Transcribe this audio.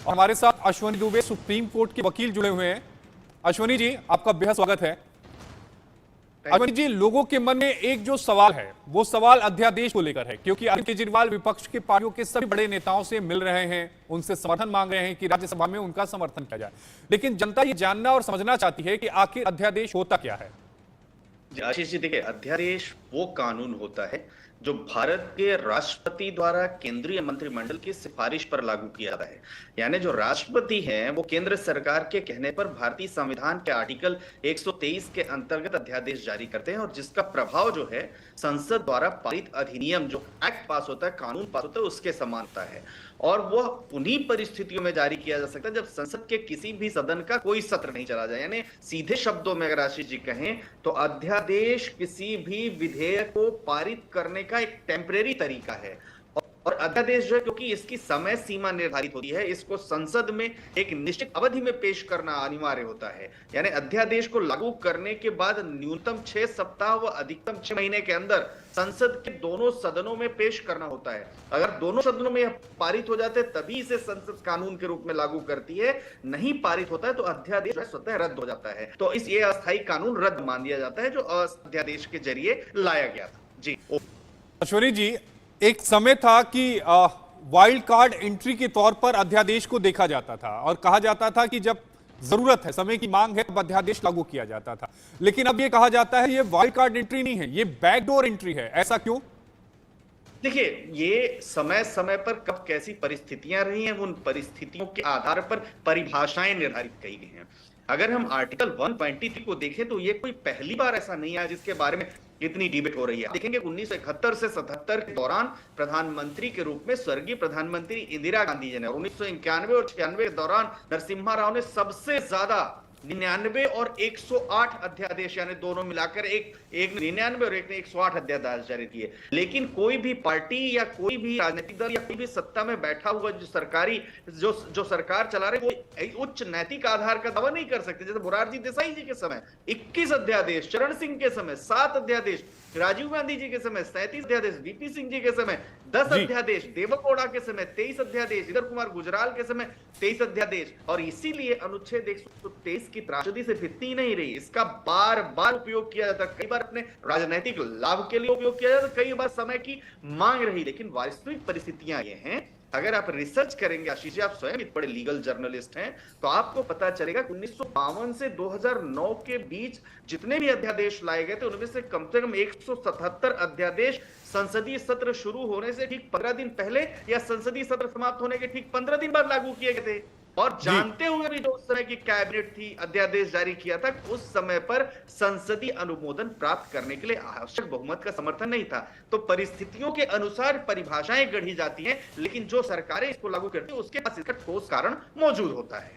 और हमारे साथ अश्वनी दुबे सुप्रीम कोर्ट के वकील जुड़े हुए हैं। अश्वनी जी, आपका बेहद स्वागत है। अश्वनी जी, लोगों के मन में एक जो सवाल है वो सवाल अध्यादेश को लेकर है, क्योंकि अरविंद केजरीवाल विपक्ष के पार्टियों के सभी बड़े नेताओं से मिल रहे हैं, उनसे समर्थन मांग रहे हैं कि राज्यसभा में उनका समर्थन किया जाए। लेकिन जनता ये जानना और समझना चाहती है कि आखिर अध्यादेश होता क्या है। आशीष जी, देखिए, अध्यादेश वो कानून होता है जो भारत के राष्ट्रपति द्वारा केंद्रीय मंत्रिमंडल की सिफारिश पर लागू किया जाता है। यानी जो राष्ट्रपति हैं वो केंद्र सरकार के कहने पर भारतीय संविधान के आर्टिकल 123 के अंतर्गत अध्यादेश जारी करते हैं, और जिसका प्रभाव जो है संसद द्वारा पारित अधिनियम, जो एक्ट पास होता है, कानून पास होता है, उसके समान होता है। और वह उन्हीं परिस्थितियों में जारी किया जा सकता है जब संसद के किसी भी सदन का कोई सत्र नहीं चला जाए। यानी सीधे शब्दों में अगर आशीष जी कहें तो अध्यादेश किसी भी विधेयक को पारित करने का एक टेम्परेरी तरीका है। और अध्यादेश जो है, क्योंकि इसकी समय सीमा निर्धारित होती है, इसको संसद में एक निश्चित अवधि में पेश करना अनिवार्य होता है। यानी अध्यादेश को लागू करने के बाद न्यूनतम 6 सप्ताह व अधिकतम 6 महीने के अंदर संसद के दोनों सदनों में पेश करना होता है। अगर दोनों सदनों में पारित हो जाते तभी इसे संसद कानून के रूप में लागू करती है, नहीं पारित होता है तो अध्यादेश स्वतः रद्द हो जाता है। तो इस ये अस्थायी कानून रद्द मान दिया जाता है जो अध्यादेश के जरिए लाया गया था। जी अश्वनी जी, एक समय था कि वाइल्ड कार्ड एंट्री के तौर पर अध्यादेश को देखा जाता था और कहा जाता था कि जब जरूरत है, समय की मांग है, तब अध्यादेश लागू किया जाता था। लेकिन अब यह कहा जाता है ये वाइल्ड कार्ड एंट्री नहीं है, ये बैकडोर एंट्री है। ऐसा क्यों? देखिए, ये समय समय पर कब कैसी परिस्थितियां रही हैं, उन परिस्थितियों के आधार पर परिभाषाएं निर्धारित की गई हैं। अगर हम आर्टिकल 123 को देखें तो ये कोई पहली बार ऐसा नहीं है जिसके बारे में इतनी डिबेट हो रही है। देखेंगे 1971 से 77 के दौरान प्रधानमंत्री के रूप में स्वर्गीय प्रधानमंत्री इंदिरा गांधी जी ने, 1991 और 96 के दौरान नरसिम्हा राव ने सबसे ज्यादा 99 और 108 अध्यादेश, यानी दोनों मिलाकर एक 99 और एक ने 108 अध्यादेश जारी किए। लेकिन कोई भी पार्टी या कोई भी राजनीतिक दल या कोई भी सत्ता में बैठा हुआ जो सरकार चला रहे, वो उच्च नैतिक आधार का दावा नहीं कर सकते। जैसे मोरारजी देसाई जी के समय 21 अध्यादेश, चरण सिंह के समय 7 अध्यादेश, राजीव गांधी जी के समय 37 अध्यादेश, वीपी सिंह जी के समय 10 अध्यादेश, देवगौड़ा के समय 23 अध्यादेश, इधर कुमार गुजराल के समय 23 अध्यादेश। और इसीलिए अनुच्छेद 123 की त्रासदी सिर्फ इतनी नहीं रही, इसका बार बार उपयोग किया जाता, कई बार अपने राजनीतिक लाभ के लिए उपयोग किया जाता, कई बार समय की मांग रही। लेकिन वास्तविक परिस्थितियां ये हैं, अगर आप रिसर्च करेंगे आशीष जी, आप स्वयं बड़े लीगल जर्नलिस्ट हैं, तो आपको पता चलेगा कि 1952 से 2009 के बीच जितने भी अध्यादेश लाए गए थे उनमें से कम 177 अध्यादेश संसदीय सत्र शुरू होने से ठीक 15 दिन पहले या संसदीय सत्र समाप्त होने के ठीक 15 दिन बाद लागू किए गए थे। और जानते हुए भी जो उस समय की कैबिनेट थी, अध्यादेश जारी किया था, उस समय पर संसदीय अनुमोदन प्राप्त करने के लिए आवश्यक बहुमत का समर्थन नहीं था। तो परिस्थितियों के अनुसार परिभाषाएं गढ़ी जाती हैं, लेकिन जो सरकारें इसको लागू करती हैं उसके पास इसका ठोस कारण मौजूद होता है।